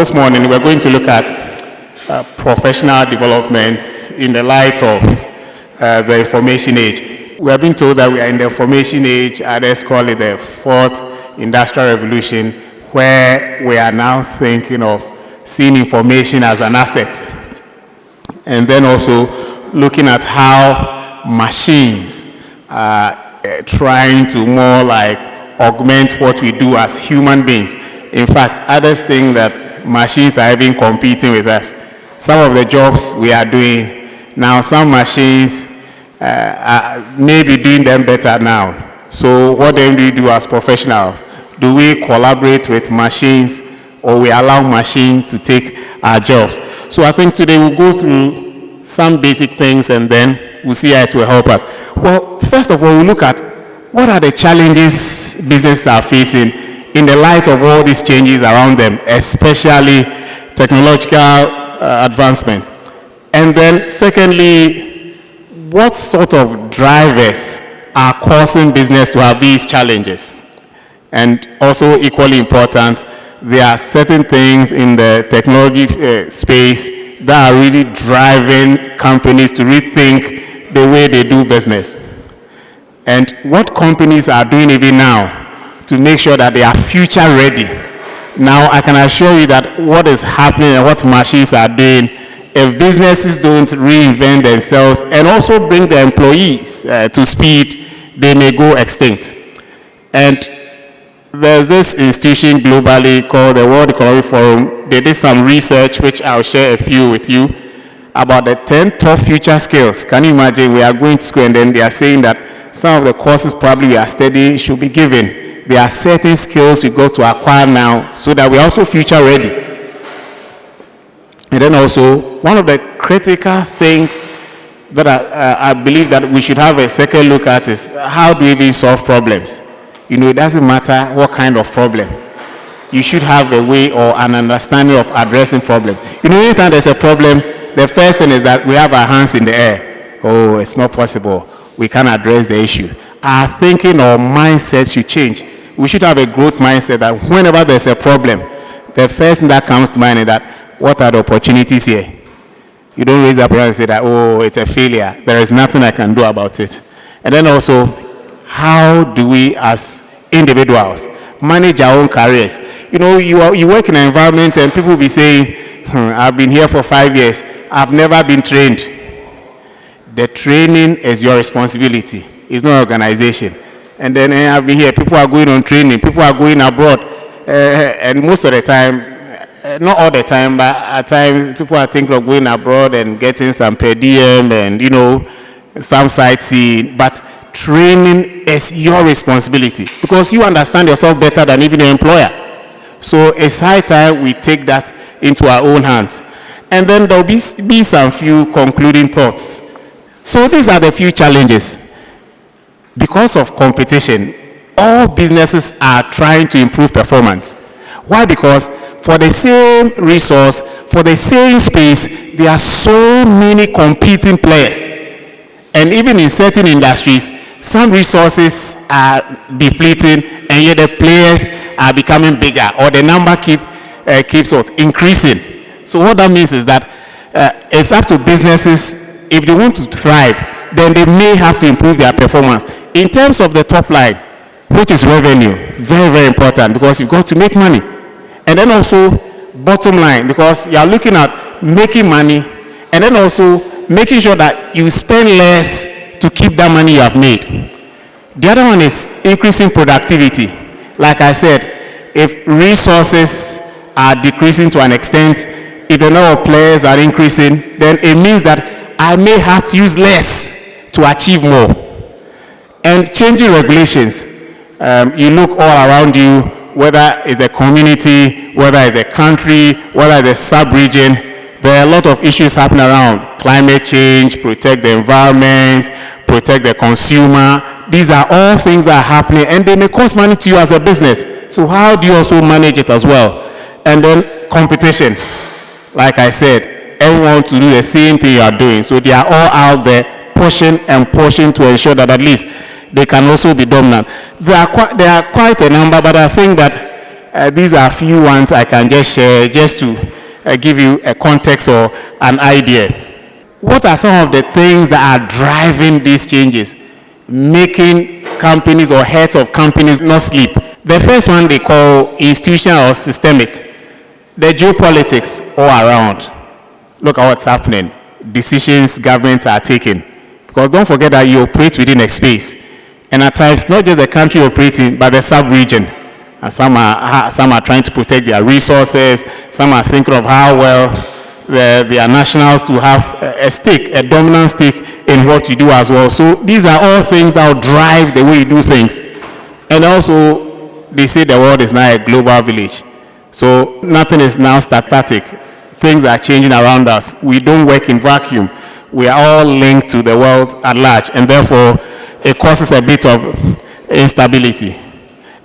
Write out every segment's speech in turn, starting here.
this morning we're going to look at professional development in the light of the information age. We have been told that we are in the information age, others call it the fourth industrial revolution, where we are now thinking of seeing information as an asset. And then also looking at how machines are trying to more like augment what we do as human beings. In fact, others think that machines are even competing with us. Some of the jobs we are doing now, some machines may be doing them better now. So what then do we do as professionals? Do we collaborate with machines, or we allow machines to take our jobs? So I think today we'll go through some basic things and then we'll see how it will help us. Well, first of all, we'll look at what are the challenges businesses are facing in the light of all these changes around them, especially technological advancement. And then secondly, what sort of drivers are causing business to have these challenges? And also equally important, there are certain things in the technology space that are really driving companies to rethink the way they do business. And what companies are doing even now to make sure that they are future ready. Now, I can assure you that what is happening and what machines are doing, if businesses don't reinvent themselves and also bring their employees to speed, they may go extinct. And there's this institution globally called the World Economic Forum. They did some research, which I'll share a few with you, about the 10 top future skills. Can you imagine? We are going to school and then they are saying that some of the courses probably we are studying should be given. There are certain skills we got to acquire now so that we're also future ready. And then also, one of the critical things that I believe that we should have a second look at is how do we even solve problems? You know, it doesn't matter what kind of problem. You should have a way or an understanding of addressing problems. You know, anytime there's a problem, the first thing is that we have our hands in the air. Oh, it's not possible. We can't address the issue. Our thinking or mindset should change. We should have a growth mindset that whenever there's a problem, the first thing that comes to mind is that, what are the opportunities here? You don't raise up your hand and say that, oh, it's a failure. There is nothing I can do about it. And then also, how do we as individuals manage our own careers? You know, you work in an environment and people will be saying, I've been here for 5 years. I've never been trained. The training is your responsibility. It's not organization. And then I've been here, people are going on training, people are going abroad. And most of the time, not all the time, but at times people are thinking of going abroad and getting some per diem and, you know, some sightseeing. But training is your responsibility because you understand yourself better than even your employer. So it's high time we take that into our own hands. And then there'll be some few concluding thoughts. So these are the few challenges. Because of competition, all businesses are trying to improve performance. Why? Because for the same resource, for the same space, there are so many competing players. And even in certain industries, some resources are depleting and yet the players are becoming bigger, or the number keeps increasing. So what that means is that it's up to businesses, if they want to thrive, then they may have to improve their performance. In terms of the top line, which is revenue, very, very important because you've got to make money. And then also bottom line, because you are looking at making money and then also making sure that you spend less to keep that money you have made. The other one is increasing productivity. Like I said, if resources are decreasing to an extent, if the number of players are increasing, then it means that I may have to use less to achieve more. And changing regulations, you look all around you, whether it's a community, whether it's a country, whether it's a sub-region, there are a lot of issues happening around. Climate change, protect the environment, protect the consumer. These are all things that are happening and they may cost money to you as a business. So how do you also manage it as well? And then competition. Like I said, everyone wants to do the same thing you are doing. So they are all out there pushing and pushing to ensure that at least they can also be dominant. There are quite a number, but I think that These are a few ones I can just share just to give you a context or an idea. What are some of the things that are driving these changes, making companies or heads of companies not sleep? The first one they call institutional or systemic. The geopolitics all around. Look at what's happening. Decisions governments are taking. Because don't forget that you operate within a space. And at times, not just the country operating, but the sub-region. And some are trying to protect their resources. Some are thinking of how well their nationals to have a stake, a dominant stake in what you do as well. So these are all things that will drive the way you do things. And also, they say the world is now a global village. So nothing is now static. Things are changing around us. We don't work in vacuum. We are all linked to the world at large, and therefore it causes a bit of instability.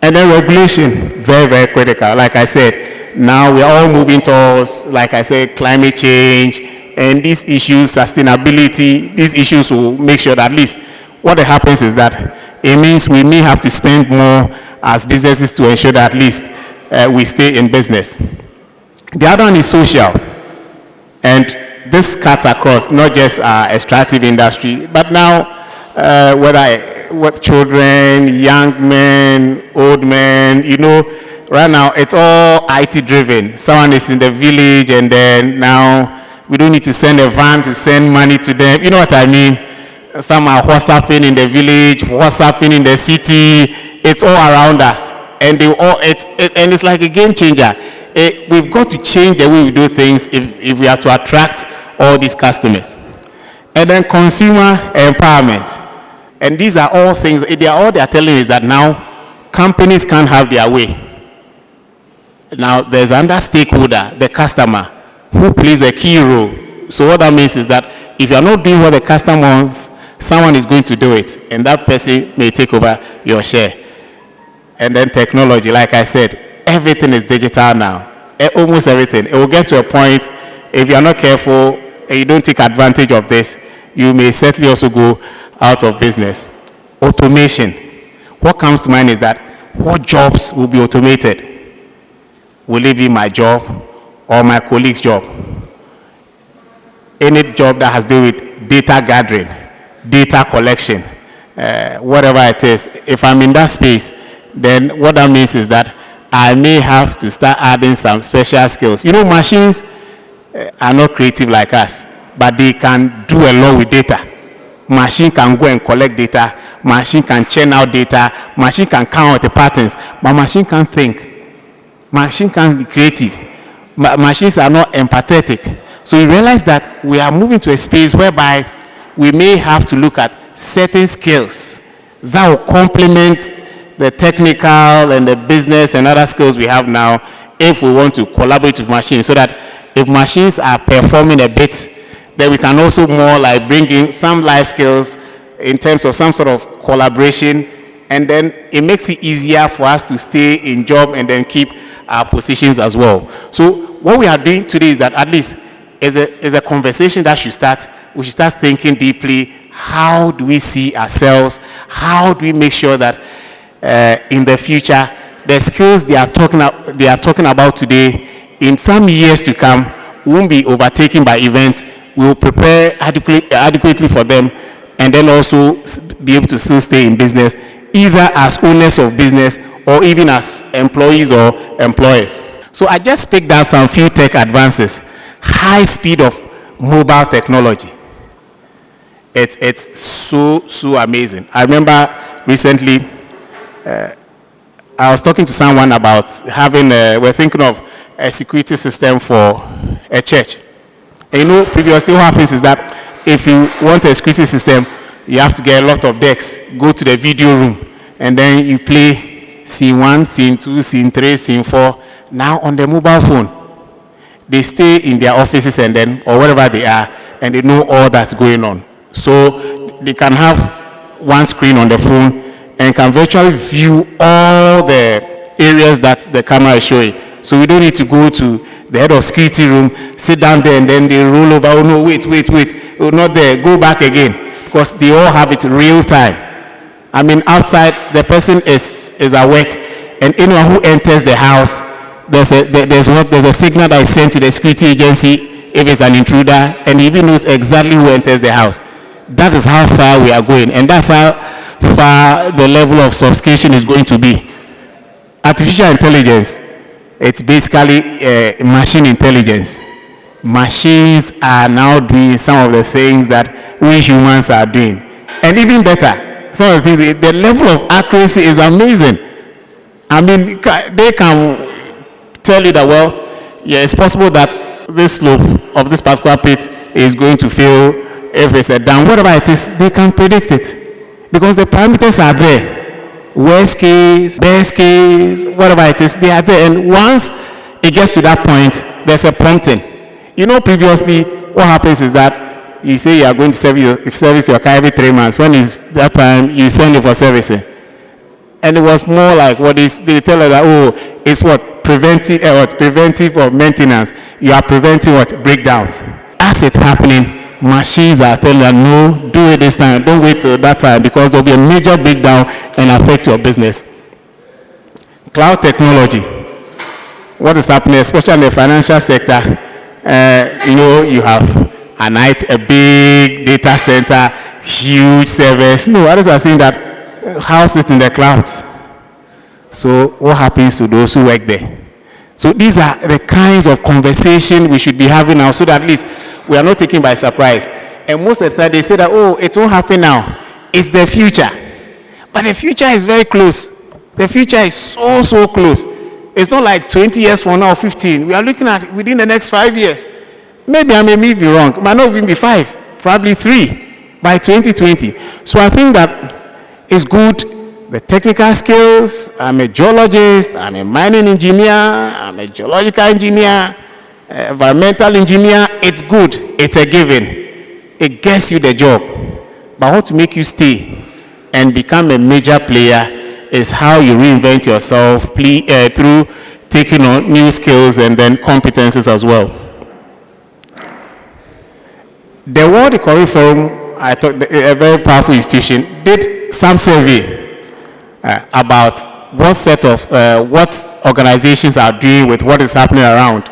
And then regulation, very, very critical. Like I said, now we are all moving towards, like I said, climate change, and these issues, sustainability, these issues will make sure that at least what happens is that it means we may have to spend more as businesses to ensure that at least we stay in business. The other one is social, and this cuts across not just extractive industry, but now what children, young men, old men, you know, right now it's all IT driven. Someone is in the village and then now we don't need to send a van to send money to them. You know what I mean? Some are WhatsApping in the village, WhatsApping in the city. It's all around us, and and it's like a game changer. We've got to change the way we do things if we are to attract all these customers. And then consumer empowerment. And these are all things, they are telling us that now companies can't have their way. Now there's another stakeholder, the customer, who plays a key role. So what that means is that if you're not doing what the customer wants, someone is going to do it, and that person may take over your share. And then technology, like I said, everything is digital now. Almost everything. It will get to a point, if you're not careful and you don't take advantage of this, you may certainly also go out of business. Automation. What comes to mind is that what jobs will be automated? Will it be my job or my colleague's job? Any job that has to do with data gathering, data collection, whatever it is, if I'm in that space, then what that means is that I may have to start adding some special skills. You know, machines are not creative like us, but they can do a lot with data. Machine can go and collect data, machine can churn out data, machine can count the patterns, but machine can't think. Machine can't be creative. Machines are not empathetic. So you realize that we are moving to a space whereby we may have to look at certain skills that will complement the technical and the business and other skills we have now if we want to collaborate with machines, so that if machines are performing a bit, then we can also more like bring in some life skills in terms of some sort of collaboration, and then it makes it easier for us to stay in job and then keep our positions as well. So what we are doing today is that at least is a conversation that should start. We should start thinking deeply. How do we see ourselves? How do we make sure that in the future, the skills they are talking about today, in some years to come, won't be overtaken by events? We will prepare adequately for them, and then also be able to still stay in business, either as owners of business or even as employees or employers. So I just picked out some few tech advances. High speed of mobile technology. It's so amazing. I remember recently, I was talking to someone about having, we're thinking of a security system for a church. And you know, previously what happens is that if you want a security system, you have to get a lot of decks, go to the video room, and then you play scene 1, scene 2, scene 3, scene 4. Now on the mobile phone, they stay in their offices and then, or wherever they are, and they know all that's going on. So they can have one screen on the phone and can virtually view all the areas that the camera is showing. So we don't need to go to the head of security room, sit down there, and then they roll over. Oh no, wait, oh, not there, go back again. Because they all have it real time. I mean, outside, the person is at work, and anyone who enters the house, there's a signal that is sent to the security agency if it's an intruder, and he even knows exactly who enters the house. That is how far we are going, and that's how far the level of sophistication is going to be. Artificial intelligence, it's basically machine intelligence. Machines are now doing some of the things that we humans are doing. And even better, some of the things, the level of accuracy is amazing. I mean, they can tell you that, well, yeah, it's possible that this slope of this particular pit is going to fail if it's a down. Whatever it is, they can predict it. Because the parameters are there. Worst case, best case, whatever it is, they are there. And once it gets to that point, there's a prompting. You know, previously, what happens is that you say you are going to service your car every 3 months. When is that time, you send it for servicing. And it was more like what is, they tell us that, oh, it's what? Preventive or maintenance. You are preventing what? Breakdowns. As it's happening, machines are telling you, no, do it this time. Don't wait till that time, because there will be a major breakdown and affect your business. Cloud technology. What is happening, especially in the financial sector? You know, you have a big data center, huge servers. No, others are saying that house it in the clouds. So what happens to those who work there? So these are the kinds of conversation we should be having now, so that at least we are not taken by surprise. And most of the time they say that, oh, it won't happen now. It's the future. But the future is very close. The future is so close. It's not like 20 years from now, 15. We are looking at within the next 5 years. Maybe I may be wrong. It might not even be 5, probably 3 by 2020. So I think that it's good. The technical skills, I'm a geologist, I'm a mining engineer, I'm a geological engineer, environmental engineer. It's good. It's a given. It gets you the job. But how to make you stay and become a major player is how you reinvent yourself through taking on new skills and then competencies as well. The World Economic Forum, I thought a very powerful institution, did some survey about what organizations are doing with what is happening around.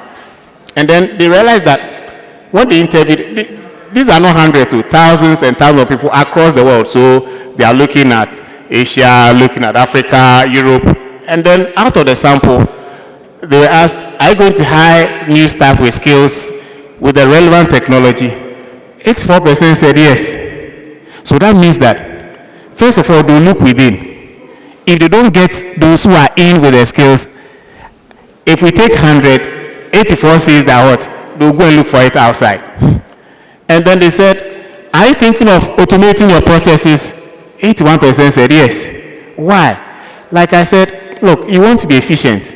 And then they realized that when they interviewed, these are not hundreds, thousands and thousands of people across the world. So they are looking at Asia, looking at Africa, Europe, and then out of the sample, they were asked, are you going to hire new staff with skills with the relevant technology? 84% said yes. So that means that, first of all, they look within. If they don't get those who are in with their skills, if we take 100, 84 says that what? They'll go and look for it outside. And then they said, are you thinking of automating your processes? 81% said yes. Why? Like I said, look, you want to be efficient.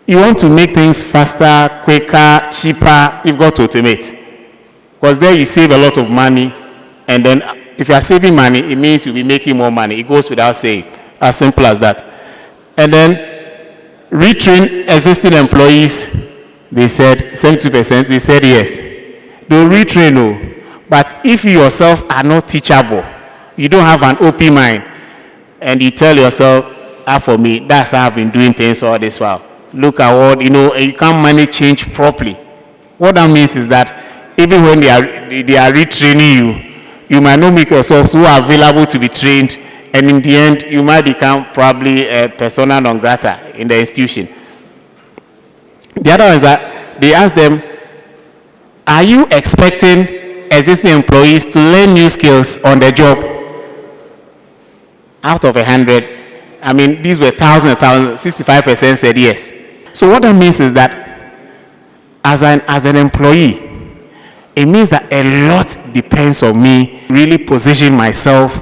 You want to make things faster, quicker, cheaper, you've got to automate. Because there you save a lot of money, and then if you are saving money, it means you'll be making more money. It goes without saying. As simple as that. And then retrain existing employees, they said 72%, they said yes. They'll retrain you. But if you yourself are not teachable, you don't have an OP mind, and you tell yourself, for me, that's how I've been doing things all this while. Look at what, you can't manage change properly. What that means is that even when they are retraining you, you might not make yourself so available to be trained, and in the end, you might become probably a persona non grata in the institution. The other one is that they ask them, are you expecting existing employees to learn new skills on the job? Out of 100, I mean, these were thousands and thousands, 65% said yes. So what that means is that as an employee, it means that a lot depends on me really position myself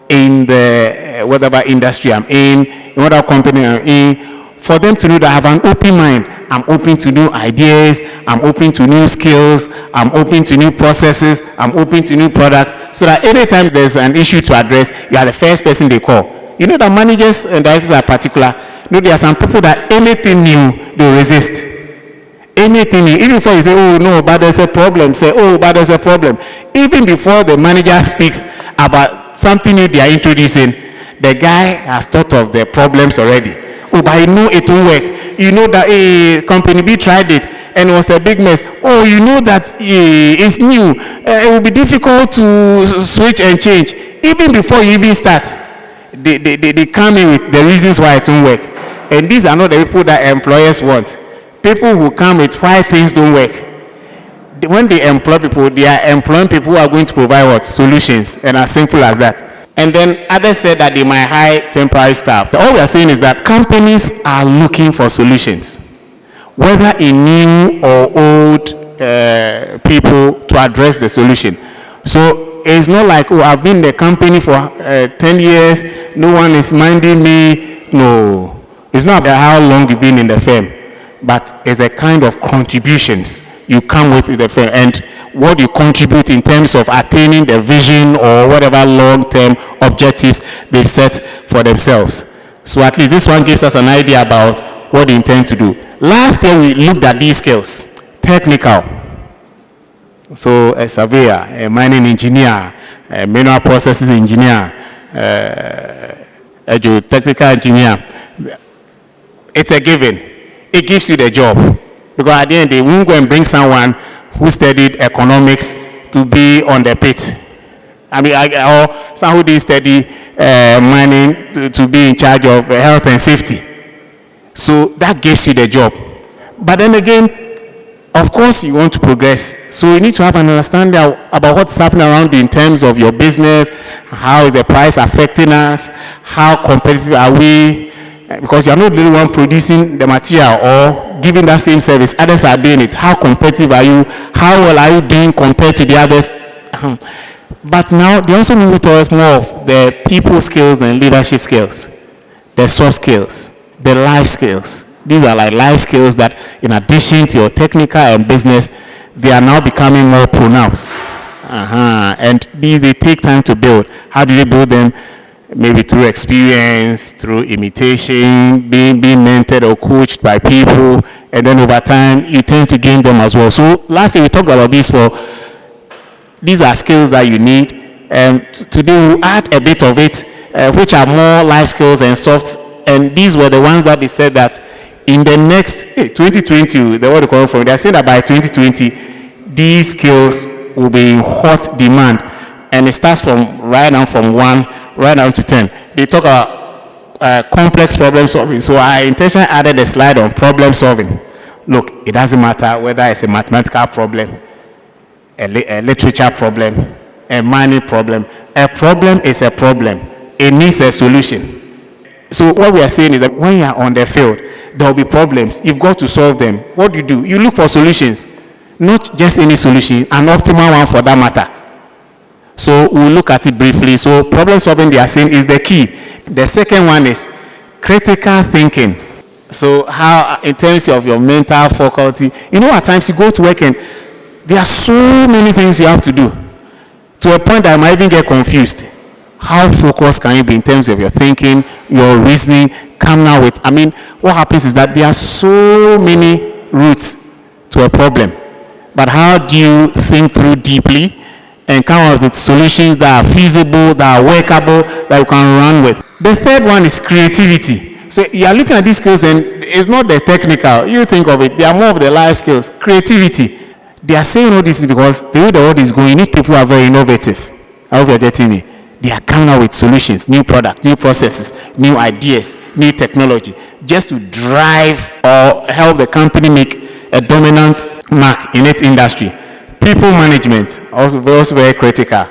in the whatever industry I'm in whatever company I'm in, for them to know that I have an open mind. I'm open to new ideas, I'm open to new skills, I'm open to new processes, I'm open to new products, so that anytime there's an issue to address, you are the first person they call. You know that managers and directors are particular. You know, there are some people that anything new, they resist. Anything new. Even before you say, oh no, but there's a problem, say, oh, but there's a problem. Even before the manager speaks about something new they are introducing, the guy has thought of the problems already. Oh, but I know it won't work. You know that a company B tried it and it was a big mess. Oh, you know that it's new. It will be difficult to switch and change. Even before you even start, they come in with the reasons why it won't work. And these are not the people that employers want. People who come with why things don't work. When they employ people, they are employing people who are going to provide what? Solutions. And as simple as that. And then others said that they might hire temporary staff. All we are saying is that companies are looking for solutions, whether in new or old people, to address the solution. So it's not like, oh, I've been in the company for 10 years, no one is minding me. No, it's not about how long you've been in the firm, but it's a kind of contributions you come with the firm and what you contribute in terms of attaining the vision or whatever long-term objectives they've set for themselves. So at least this one gives us an idea about what they intend to do. Last year we looked at these skills. Technical. So a surveyor, a mining engineer, a mineral processes engineer, a geotechnical engineer. It's a given. It gives you the job. Because at the end, they won't go and bring someone who studied economics to be on the pit. I mean, or someone who did study mining to be in charge of health and safety. So that gives you the job. But then again, of course, you want to progress. So you need to have an understanding about what's happening around you in terms of your business. How is the price affecting us? How competitive are we? Because you are not the only one producing the material or giving that same service. Others are doing it. How competitive are you? How well are you doing compared to the others? But now they also move towards more of the people skills and leadership skills, the soft skills, the life skills. These are like life skills that, in addition to your technical and business, they are now becoming more pronounced. And these, they take time to build. How do they build them? Maybe through experience, through imitation, being mentored or coached by people, and then over time you tend to gain them as well. So lastly, we talked about these these are skills that you need. Today we'll add a bit of it, which are more life skills and soft. And these were the ones that they said that in the next 2020, the word coming from, they are saying that by 2020, these skills will be in hot demand. And it starts from right now from 1 right down to 10. They talk about complex problem solving. So I intentionally added a slide on problem solving. Look, it doesn't matter whether it's a mathematical problem, a literature problem, a mining problem. A problem is a problem. It needs a solution. So what we are saying is that when you are on the field, there will be problems. You've got to solve them. What do? You look for solutions. Not just any solution, an optimal one for that matter. So we'll look at it briefly. So problem solving, they are saying, is the key. The second one is critical thinking. So how, in terms of your mental faculty, you know, at times you go to work and there are so many things you have to do, to a point that I might even get confused. How focused can you be in terms of your thinking, your reasoning, come now with, I mean, what happens is that there are so many routes to a problem. But how do you think through deeply and come up with solutions that are feasible, that are workable, that you can run with? The third one is creativity. So you are looking at these skills and it's not the technical. You think of it, they are more of the life skills. Creativity. They are saying all this because the way the world is going, you need people who are very innovative. I hope you are getting me. They are coming out with solutions, new products, new processes, new ideas, new technology, just to drive or help the company make a dominant mark in its industry. People management, also very critical.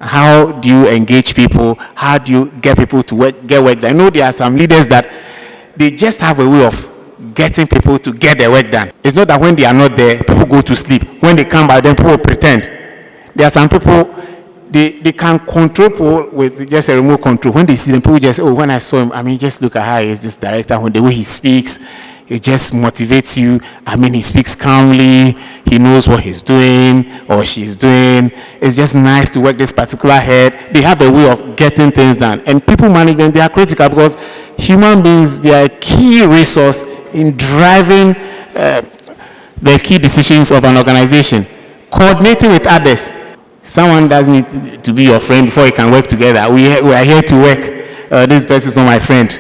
How do you engage people? How do you get people to get work done? I know there are some leaders that they just have a way of getting people to get their work done. It's not that when they are not there, people go to sleep. When they come by, then people pretend. There are some people, they can control people with just a remote control. When they see them, people just say, oh, when I saw him, I mean, just look at how he is this director. When the way he speaks, it just motivates you. I mean, he speaks calmly. He knows what he's doing or she's doing. It's just nice to work this particular head. They have a way of getting things done. And people management, they are critical because human beings, they are a key resource in driving the key decisions of an organization. Coordinating with others. Someone doesn't need to be your friend before you can work together. We are here to work. This person is not my friend.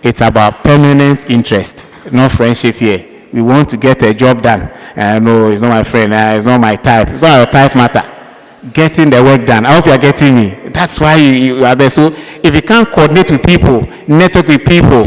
It's about permanent interest, not friendship here. We want to get a job done. No, it's not my friend. It's not my type. It's not your type matter. Getting the work done. I hope you are getting me. That's why you are there. So if you can't coordinate with people, network with people,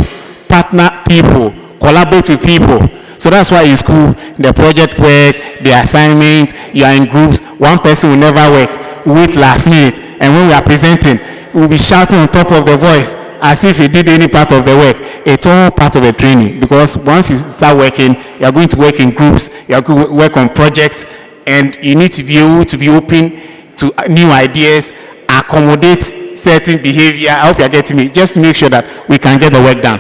partner people, collaborate with people. So that's why in school, the project work, the assignment, you are in groups. One person will never work. Wait last minute. And when we are presenting, we'll be shouting on top of the voice as if you did any part of the work. It's all part of the training, because once you start working, you are going to work in groups, you are going to work on projects, and you need to be able to be open to new ideas, accommodate certain behavior. I hope you are getting me, just to make sure that we can get the work done.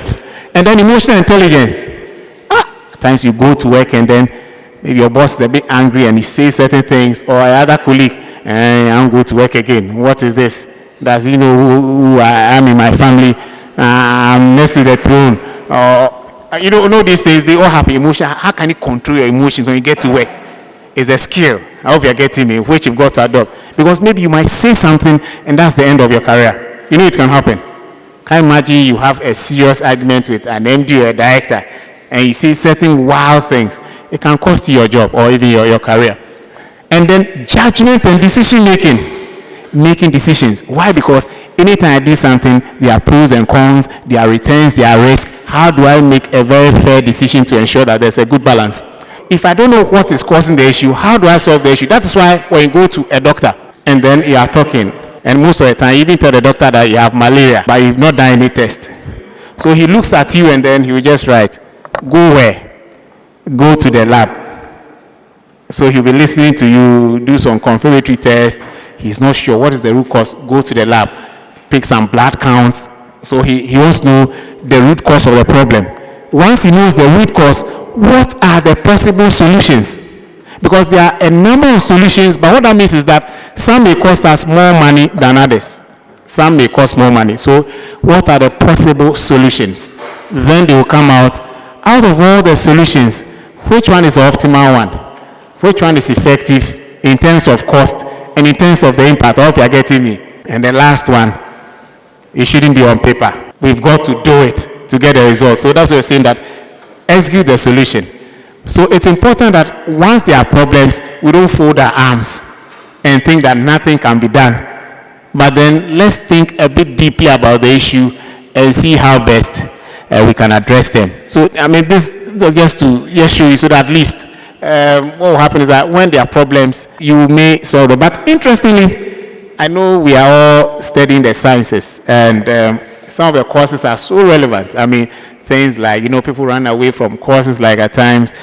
And then emotional intelligence. At times you go to work and then maybe your boss is a bit angry and he says certain things, or another colleague, I'm going to work again. What is this? Does he know who I am in my family? I'm next to the throne. You know these things, they all have emotion. How can you control your emotions when you get to work? It's a skill. I hope you're getting me, which you've got to adopt. Because maybe you might say something and that's the end of your career. You know it can happen. Can you imagine you have a serious argument with an MD or a director and you say certain wild things? It can cost you your job or even your career. And then judgment and decision making decisions. Why? Because anytime I do something, there are pros and cons, there are returns, there are risks. How do I make a very fair decision to ensure that there's a good balance? If I don't know what is causing the issue, how do I solve the issue? That is why when you go to a doctor and then you are talking, and most of the time you even tell the doctor that you have malaria, but you've not done any test. So he looks at you and then he will just write, go where? Go to the lab. So he'll be listening to you, do some confirmatory test. He's not sure what is the root cause. Go to the lab, pick some blood counts. So he wants to know the root cause of the problem. Once he knows the root cause, what are the possible solutions? Because there are a number of solutions, but what that means is that some may cost us more money than others. Some may cost more money. So what are the possible solutions? Then they will come out of all the solutions, which one is the optimal one? Which one is effective in terms of cost and in terms of the impact? I hope you are getting me. And the last one, it shouldn't be on paper. We've got to do it to get the results. So that's why we're saying that execute the solution. So it's important that once there are problems, we don't fold our arms and think that nothing can be done. But then let's think a bit deeply about the issue and see how best we can address them. So, I mean, this is just to show you so that at least what will happen is that when there are problems, you may solve them. But interestingly, I know we are all studying the sciences, and some of the courses are so relevant. I mean, things like, people run away from courses like at times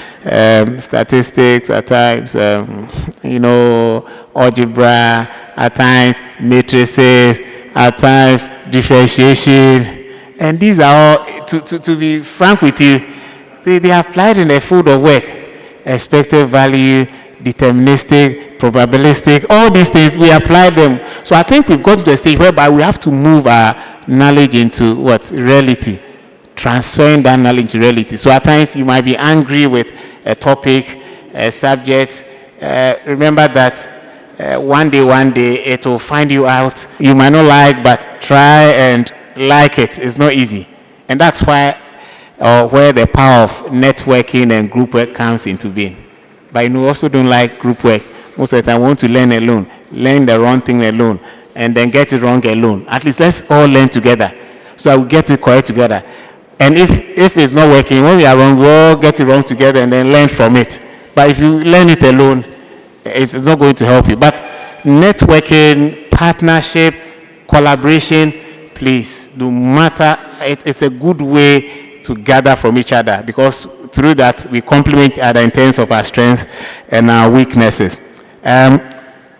statistics, at times, algebra, at times matrices, at times differentiation. And these are all, to be frank with you, they are applied in the field of work. Expected value, deterministic, probabilistic, all these things, we apply them. So I think we've got to a stage whereby we have to move our knowledge into reality, transferring that knowledge to reality. So at times you might be angry with a topic, a subject. Remember that one day it will find you out. You might not like, but try and like it. It's not easy. And that's why where the power of networking and group work comes into being. But I also don't like group work. Most of the time I want to learn alone, learn the wrong thing alone, and then get it wrong alone. At least let's all learn together, so I will get it correct together. And if it's not working, when we are wrong, we all get it wrong together and then learn from it. But if you learn it alone, it's not going to help you. But networking, partnership, collaboration, please, no matter, it's a good way to gather from each other, because through that we complement each other in terms of our strengths and our weaknesses.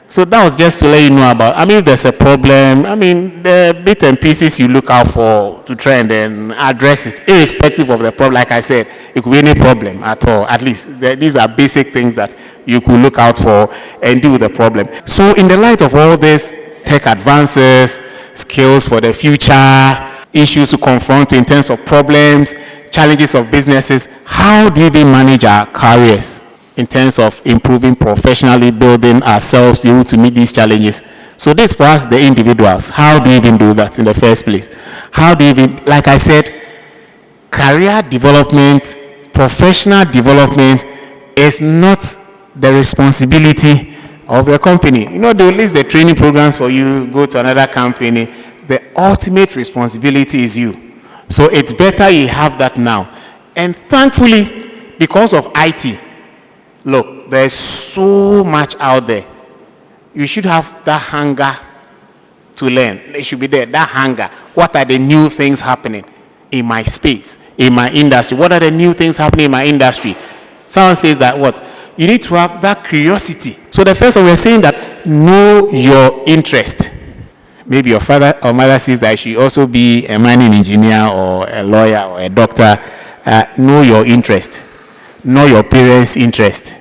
So that was just to let you know about, if there's a problem, the bits and pieces you look out for to try and then address it, irrespective of the problem. Like I said, it could be any problem at all. At least these are basic things that you could look out for and deal with the problem. So in the light of all this, tech advances, skills for the future, issues to confront in terms of problems, challenges of businesses, how do we manage our careers in terms of improving professionally, building ourselves to meet these challenges? So this for us, the individuals, how do we even do that in the first place? How do we even, like I said, career development, professional development is not the responsibility of the company. You know, they'll list the training programs for you, go to another company. The ultimate responsibility is you. So it's better you have that now. And thankfully, because of IT, look, there's so much out there. You should have that hunger to learn. It should be there, that hunger. What are the new things happening in my space, in my industry? What are the new things happening in my industry? Someone says that what? You need to have that curiosity. So the first one, we're saying that know your interest. Maybe your father or mother says that you should also be a mining engineer or a lawyer or a doctor. Know your interest. Know your parents' interest.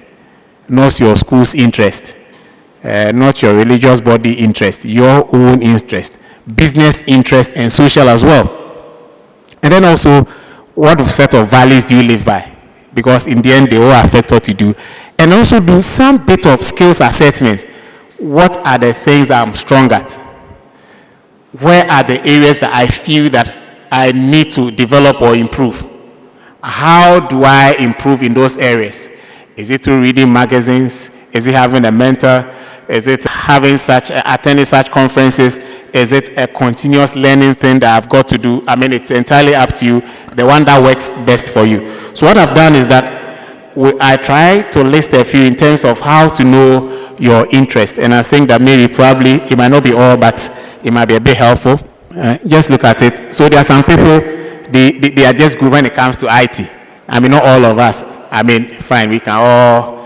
Know your school's interest. Not your religious body interest, your own interest, business interest, and social as well. And then also, what set of values do you live by? Because in the end, they all affect what you do. And also do some bit of skills assessment. What are the things that I'm strong at? Where are the areas that I feel that I need to develop or improve? How do I improve in those areas? Is it through reading magazines? Is it having a mentor? Is it attending such conferences? Is it a continuous learning thing that I've got to do? I mean, it's entirely up to you, the one that works best for you. So what I've done is that I try to list a few in terms of how to know your interest. And I think that maybe probably, it might not be all, but it might be a bit helpful. Just look at it. So there are some people, they are just good when it comes to IT. I mean, not all of us. I mean, fine, we can all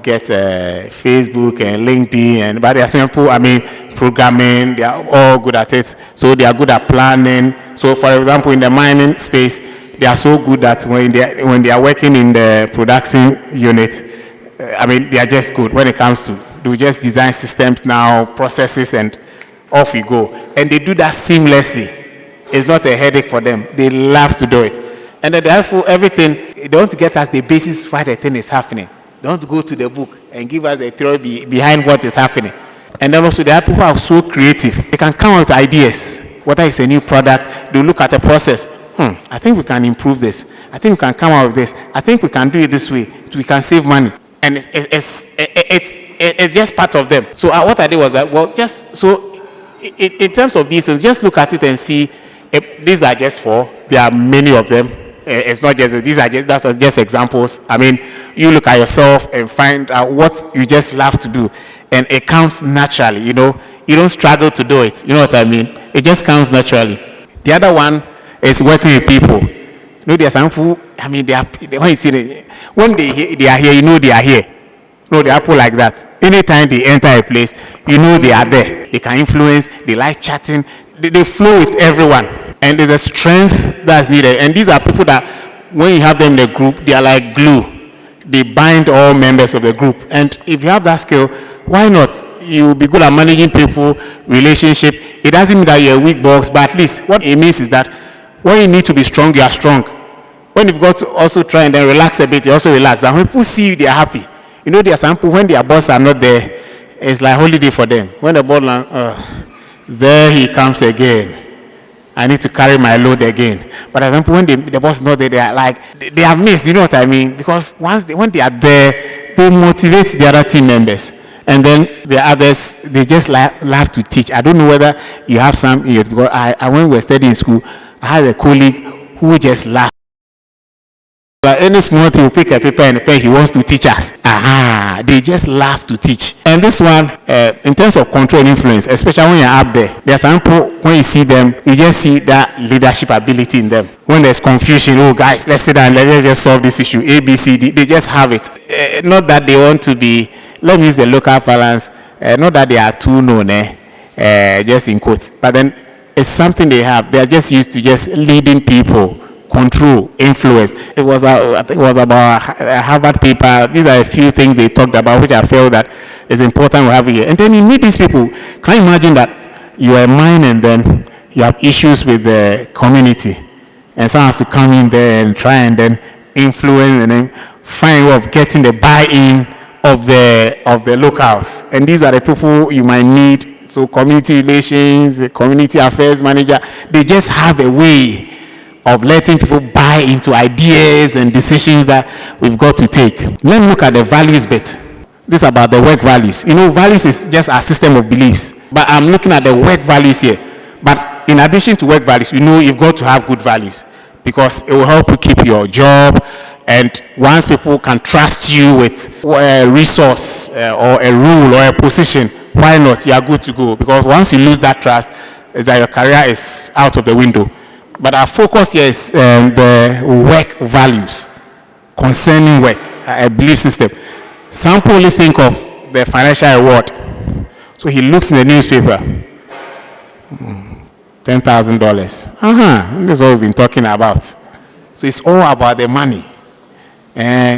get Facebook and LinkedIn, but they are simple. I mean, programming, they are all good at it. So they are good at planning. So for example, in the mining space, they are so good that when they are working in the production unit, I mean, they are just good when it comes to, do just design systems now, processes, and off you go. And they do that seamlessly. It's not a headache for them. They love to do it. And then therefore, everything, they don't get us the basis why the thing is happening. Don't go to the book and give us a theory behind what is happening. And then also, there are people who are so creative. They can come up with ideas. Whether it's a new product, they look at the process. I think we can improve this. I think we can come out with this. I think we can do it this way. We can save money. And it's just part of them. So what I did was that, well, just so in terms of these things, just look at it and see if these are just there are many of them. It's not just, these are just examples. I mean, you look at yourself and find out what you just love to do. And it comes naturally, you know. You don't struggle to do it. You know what I mean? It just comes naturally. The other one is working with people. You know, there are some people, I mean, when you see them, when they are here, you know they are here. You know, they are people like that. Anytime they enter a place, you know they are there. They can influence, they like chatting, they flow with everyone. And there's a strength that's needed. And these are people that, when you have them in the group, they are like glue. They bind all members of the group. And if you have that skill, why not? You'll be good at managing people, relationship. It doesn't mean that you're a weak box, but at least what it means is that when you need to be strong, you are strong. When you've got to also try and then relax a bit, you also relax. And when people see you, they are happy. You know, there are some people, when their boss are not there, it's like holiday for them. When the boss there he comes again. I need to carry my load again. But for example, when the boss is not there, they are like, they have missed, you know what I mean? Because when they are there, they motivate the other team members. And then the others, they just love to teach. I don't know whether you have some, because when we were studying in school, I had a colleague who just laughed. Like any small thing, you pick a paper and a pen, he wants to teach us. They just love to teach. And this one, in terms of control and influence, especially when you're up there, there are some people, when you see them, you just see that leadership ability in them. When there's confusion, oh guys, let's sit down, let's just solve this issue, A, B, C, D, they just have it. Not that they want to be, let me use the local balance, not that they are too known, just in quotes, but then it's something they have. They are just used to just leading people. Control, influence. I think it was about a Harvard paper. These are a few things they talked about, which I feel that is important to have here. And then you meet these people. Can you imagine that you are a mine and then you have issues with the community, and someone has to come in there and try and then influence and then find a way of getting the buy-in of the locals. And these are the people you might need. So community relations, community affairs manager, they just have a way of letting people buy into ideas and decisions that we've got to take. Let me look at the values bit. This is about the work values. Values is just a system of beliefs, but I'm looking at the work values here. But in addition to work values, you've got to have good values, because it will help you keep your job. And once people can trust you with a resource or a rule or a position, why not? You are good to go. Because once you lose that trust, is that your career is out of the window. But our focus here is the work values concerning work, a belief system. Some people only think of the financial reward. So he looks in the newspaper, $10,000. This is what we've been talking about. So it's all about the money.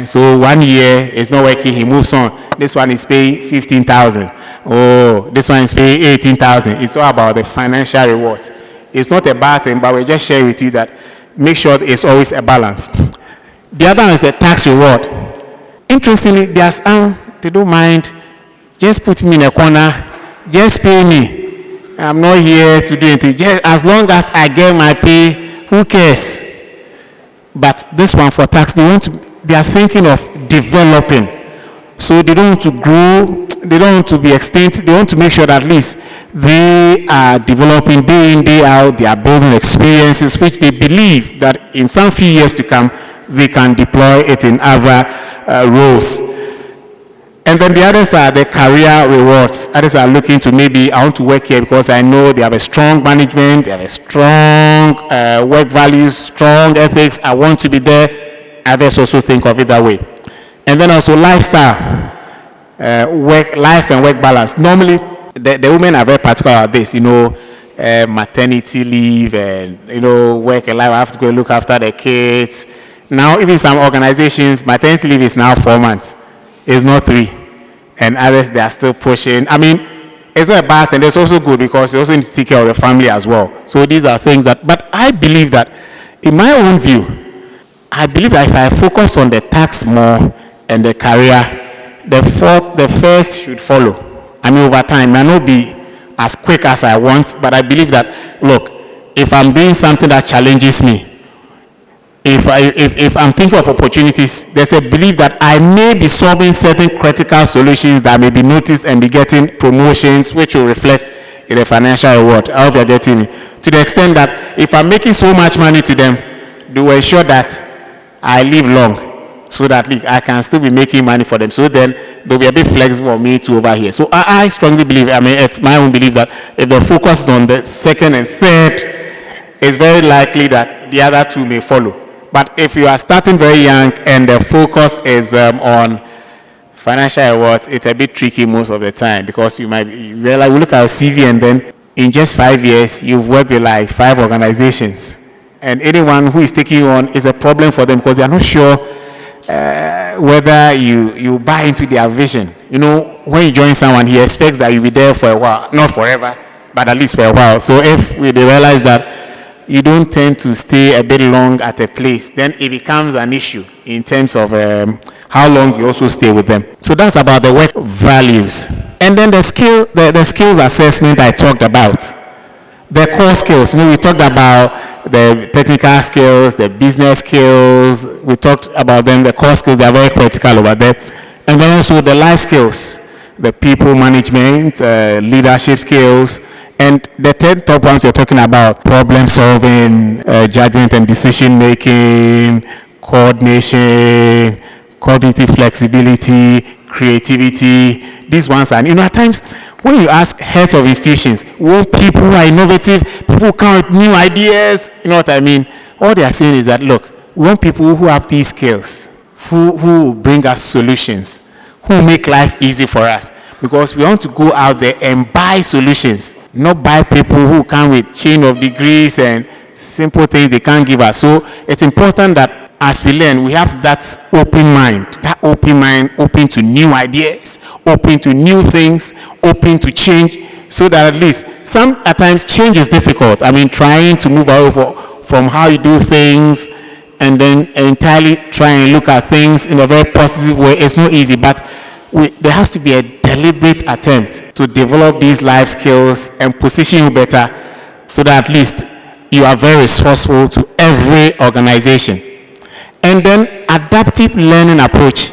So 1 year it's not working, he moves on. This one is paying 15,000. Oh, this one is paying 18,000. It's all about the financial rewards. It's not a bad thing, but we just share with you that make sure it's always a balance. The other one is the tax reward. Interestingly, there are some, they don't mind, just put me in a corner, just pay me. I'm not here to do anything. Just as long as I get my pay, who cares? But this one for tax, they are thinking of developing. So they don't want to grow, they don't want to be extinct, they want to make sure that at least they are developing day in, day out, they are building experiences which they believe that in some few years to come, they can deploy it in other roles. And then the others are the career rewards. Others are looking to maybe, I want to work here because I know they have a strong management, they have a strong work values, strong ethics, I want to be there. Others also think of it that way. And then also lifestyle, life and work balance. Normally, the women are very particular about this, maternity leave and, work and life. I have to go look after the kids. Now, even some organizations, maternity leave is now 4 months. It's not 3. And others, they are still pushing. I mean, it's not a bad thing. It's also good because you also need to take care of the family as well. So these are things that, but I believe that, in my own view, I believe that if I focus on the tax more and the career, the first should follow. I mean, over time, may not be as quick as I want, but I believe that, look, if I'm doing something that challenges me, if I'm thinking of opportunities, there's a belief that I may be solving certain critical solutions that may be noticed and be getting promotions which will reflect in the financial reward. I hope you're getting me. To the extent that if I'm making so much money to them, they will ensure that I live long so that I can still be making money for them. So then they'll be a bit flexible for me to over here. So I strongly believe, it's my own belief that if the focus is on the second and third, it's very likely that the other two may follow. But if you are starting very young and the focus is on financial rewards, it's a bit tricky most of the time because you might realize, you look at your CV and then in just 5 years, you've worked with like 5 organizations. And anyone who is taking you on is a problem for them because they are not sure whether you buy into their vision. When you join someone, he expects that you'll be there for a while, not forever, but at least for a while. So if they realize that you don't tend to stay a bit long at a place, then it becomes an issue in terms of how long you also stay with them. So that's about the work values. And then the skills assessment I talked about. The core skills, we talked about the technical skills, the business skills, we talked about them, the core skills, they are very critical over there. And then also the life skills, the people management, leadership skills, and the 10 top ones you're talking about, problem solving, judgment and decision making, coordination, cognitive flexibility, creativity. These ones are, at times, when you ask heads of institutions, we want people who are innovative, people who come with new ideas, you know what I mean? All they are saying is that, look, we want people who have these skills, who bring us solutions, who make life easy for us. Because we want to go out there and buy solutions, not buy people who come with chain of degrees and simple things they can't give us. So it's important that as we learn, we have that open mind, open to new ideas, open to new things, open to change, so that at least at times change is difficult. I mean, trying to move over from how you do things and then entirely try and look at things in a very positive way, it's not easy, but there has to be a deliberate attempt to develop these life skills and position you better so that at least you are very resourceful to every organization. And then adaptive learning approach.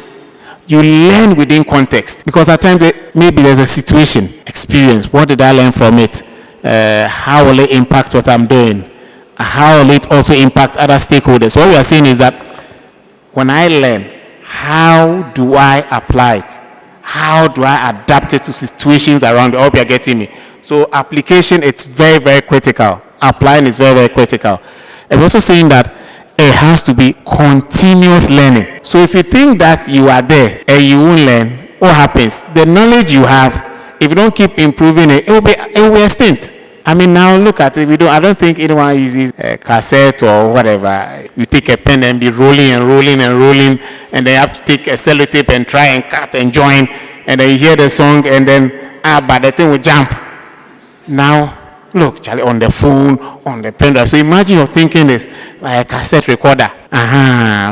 You learn within context, because at times maybe there's a situation, experience. What did I learn from it? How will it impact what I'm doing? How will it also impact other stakeholders? So what we are saying is that when I learn, how do I apply it? How do I adapt it to situations around? I hope you're getting me. So application, it's very, very critical. Applying is very, very critical. And we're also saying that it has to be continuous learning. So if you think that you are there and you won't learn, what happens? The knowledge you have, if you don't keep improving it, it will be extinct. I mean, now look at it. I don't think anyone uses a cassette or whatever. You take a pen and be rolling and rolling and rolling, and then you have to take a sellotape and try and cut and join, and then you hear the song, and then but the thing will jump. Now, look, Charlie, on the phone, on the pen drive. So imagine you're thinking this like a cassette recorder.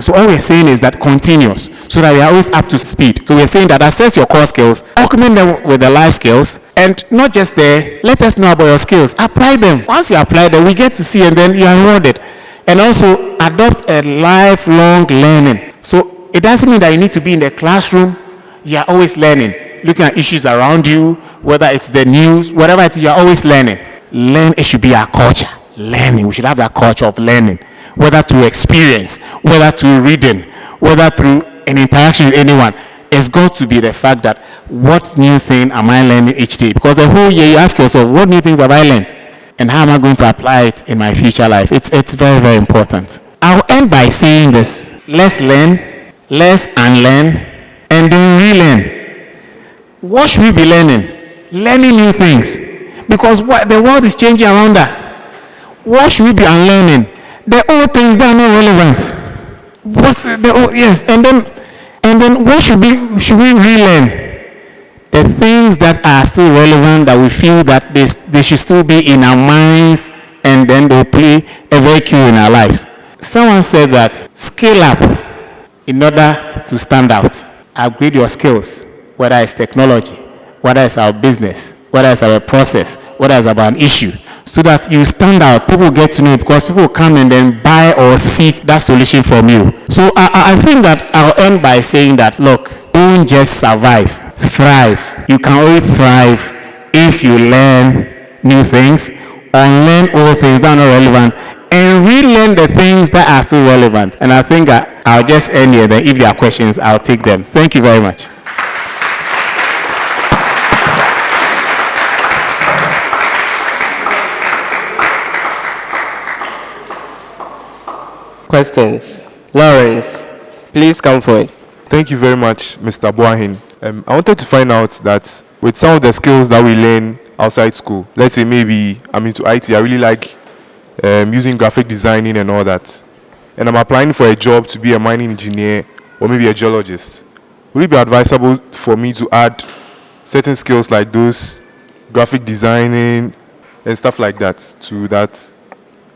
So all we're saying is that continuous, so that we are always up to speed. So we're saying that assess your core skills, augment them with the life skills, and not just there, let us know about your skills. Apply them. Once you apply them, we get to see, and then you are rewarded. And also adopt a lifelong learning. So it doesn't mean that you need to be in the classroom. You are always learning, looking at issues around you, whether it's the news, whatever it is, you are always learning. Learn, it should be our culture. Learning, we should have that culture of learning, whether through experience, whether through reading, whether through an interaction with anyone. It's got to be the fact that what new thing am I learning each day? Because the whole year you ask yourself, what new things have I learned? And how am I going to apply it in my future life? It's very, very important. I'll end by saying this. Let's learn, let's unlearn, and then relearn. What should we be learning? Learning new things. Because the world is changing around us. What should we be unlearning? The old things that are not relevant. Yes, and then what should we relearn? The things that are still relevant, that we feel that they should still be in our minds, and then they'll play a very key in our lives. Someone said that scale up in order to stand out. Upgrade your skills, whether it's technology, whether it's our business, whether it's our process, whether it's about an issue, so that you stand out. People get to know it, because people come and then buy or seek that solution from you. So I think that I'll end by saying that, look, don't just survive, thrive. You can only thrive if you learn new things, unlearn old things that are not relevant, and relearn the things that are still relevant. And I think I'll just end here. Then if there are questions, I'll take them. Thank you very much. Questions? Lawrence, please come forward. Thank you very much, Mr. Boahene. I wanted to find out that with some of the skills that we learn outside school, let's say maybe I'm into IT, I really like using graphic designing and all that, and I'm applying for a job to be a mining engineer or maybe a geologist. Would it be advisable for me to add certain skills like those, graphic designing and stuff like that, to that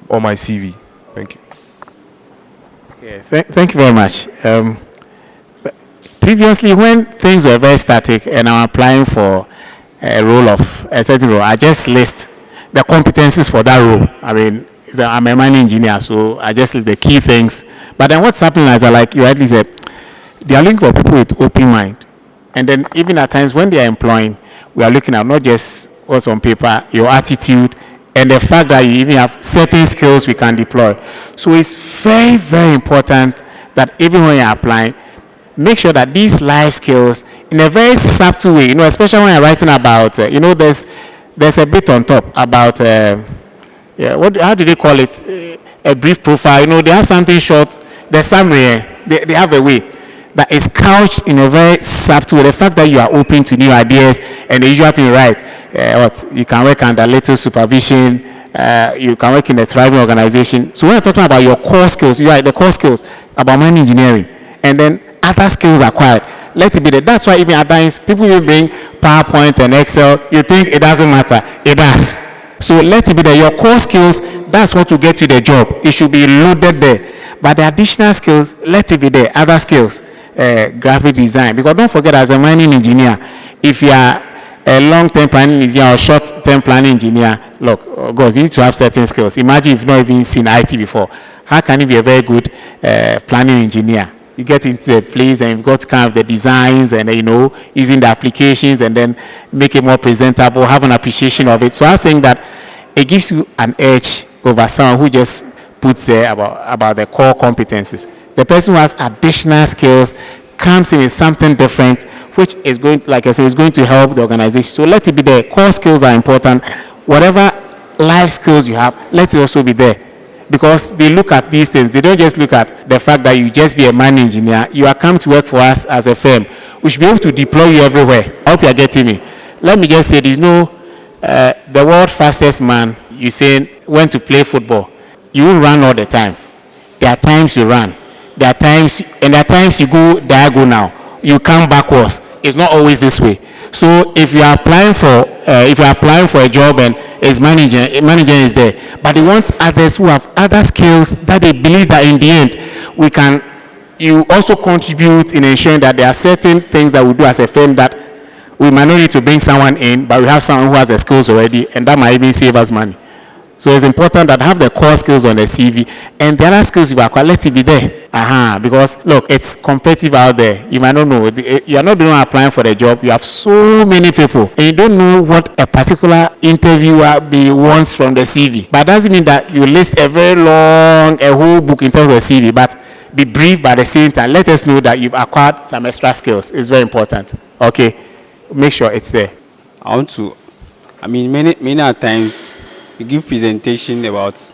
on my CV? Thank you. Yeah, thank you very much. Previously, when things were very static and I'm applying for a certain role, I just list the competencies for that role. I mean, I'm a mining engineer, so I just list the key things. But then what's happening is, like you rightly said, they are looking for people with open mind. And then even at times when they are employing, we are looking at not just what's on paper, your attitude, and the fact that you even have certain skills we can deploy. So it's very, very important that even when you're applying, make sure that these life skills, in a very subtle way, especially when you're writing about, there's a bit on top about, how do they call it? A brief profile. They have something short, the summary, they have a way that is couched in a very subtle way. The fact that you are open to new ideas, and the usual thing, right? You can work under little supervision, you can work in a thriving organization. So when you're talking about your core skills, you are the core skills about mining engineering, and then other skills acquired. Let it be there. That's why even at times people will bring PowerPoint and Excel. You think it doesn't matter. It does. So let it be there. Your core skills, that's what will get you the job. It should be loaded there. But the additional skills, let it be there. Other skills, graphic design. Because don't forget, as a mining engineer, if you are a long-term planning engineer or short-term planning engineer, look, guys, you need to have certain skills. Imagine if you've not even seen IT before. How can you be a very good planning engineer? You get into the place and you've got kind of the designs and, using the applications and then make it more presentable, have an appreciation of it. So I think that it gives you an edge over someone who just puts there about the core competencies. The person who has additional skills comes in with something different, which is going to, like I said, is going to help the organization. So let it be there. Core skills are important. Whatever life skills you have, let it also be there. Because they look at these things. They don't just look at the fact that you just be a mining engineer. You are come to work for us as a firm. We should be able to deploy you everywhere. I hope you are getting me. Let me just say, there's no, the world's fastest man, you say, went to play football. You will run all the time. There are times you run. There are times you go diagonal. You come backwards. It's not always this way. So if you are applying for a job and a manager is there, but they want others who have other skills that they believe that in the end you also contribute in ensuring that there are certain things that we do as a firm that we might not need to bring someone in, but we have someone who has the skills already, and that might even save us money. So it's important that have the core skills on the CV, and the other skills you acquire, let it be there. Because look, it's competitive out there. You might not know. You are not the one applying for the job. You have so many people, and you don't know what a particular interviewer wants from the CV. But that doesn't mean that you list a whole book in terms of CV, but be brief by the same time. Let us know that you've acquired some extra skills. It's very important. Okay, make sure it's there. Many times we give presentation about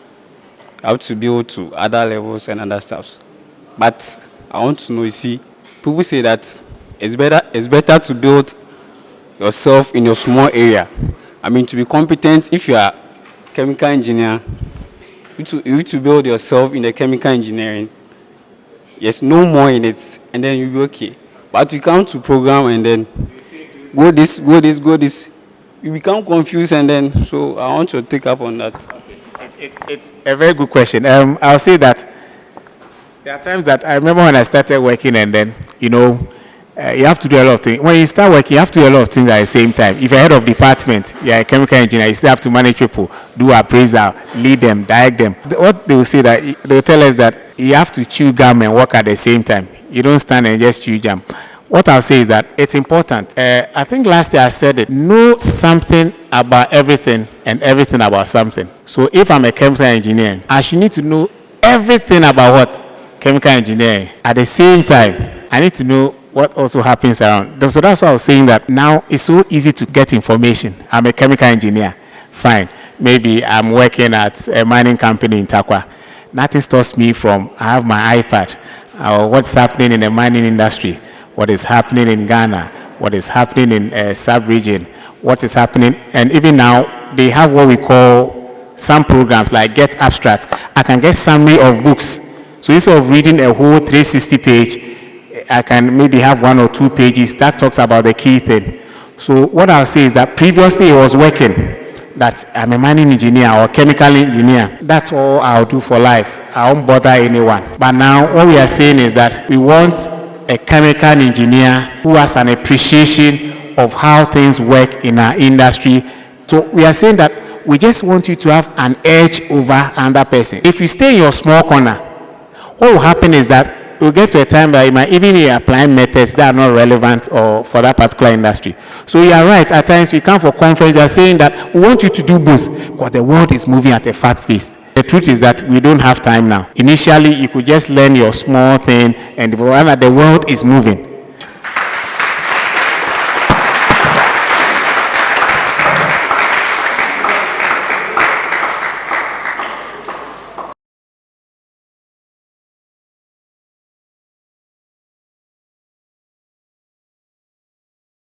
how to build to other levels and other stuff. But I want to know, you see, people say that it's better to build yourself in your small area. To be competent, if you are a chemical engineer, you need to build yourself in the chemical engineering. Yes, no more in it, and then you'll be okay. But you come to program and then go this. You become confused, and then, so I want to take up on that. It's a very good question. I'll say that there are times that I remember when I started working, and then, you have to do a lot of things. When you start working, you have to do a lot of things at the same time. If you're head of department, you're a chemical engineer, you still have to manage people, do appraisal, lead them, direct them. What they will say that, they will tell us that you have to chew gum and work at the same time. You don't stand and just chew gum. What I'll say is that it's important. I think last year I said it. Know something about everything and everything about something. So if I'm a chemical engineer, I should need to know everything about what? Chemical engineering. At the same time, I need to know what also happens around. So that's why I was saying that now it's so easy to get information. I'm a chemical engineer. Fine. Maybe I'm working at a mining company in Takwa. Nothing stops me from, I have my iPad, or what's happening in the mining industry. What is happening in Ghana, what is happening in sub-region, what is happening, and even now, they have what we call some programs like Get Abstract. I can get summary of books. So instead of reading a whole 360 page, I can maybe have 1 or 2 pages that talks about the key thing. So what I'll say is that previously it was working, that I'm a mining engineer or chemical engineer. That's all I'll do for life. I won't bother anyone. But now what we are saying is that we want a chemical engineer who has an appreciation of how things work in our industry. So we are saying that we just want you to have an edge over another person. If you stay in your small corner, what will happen is that you'll get to a time that you might even be applying methods that are not relevant or for that particular industry. So you are right, at times we come for conference, you are saying that we want you to do both because the world is moving at a fast pace. The truth is that we don't have time now. Initially, you could just learn your small thing, and the world is moving.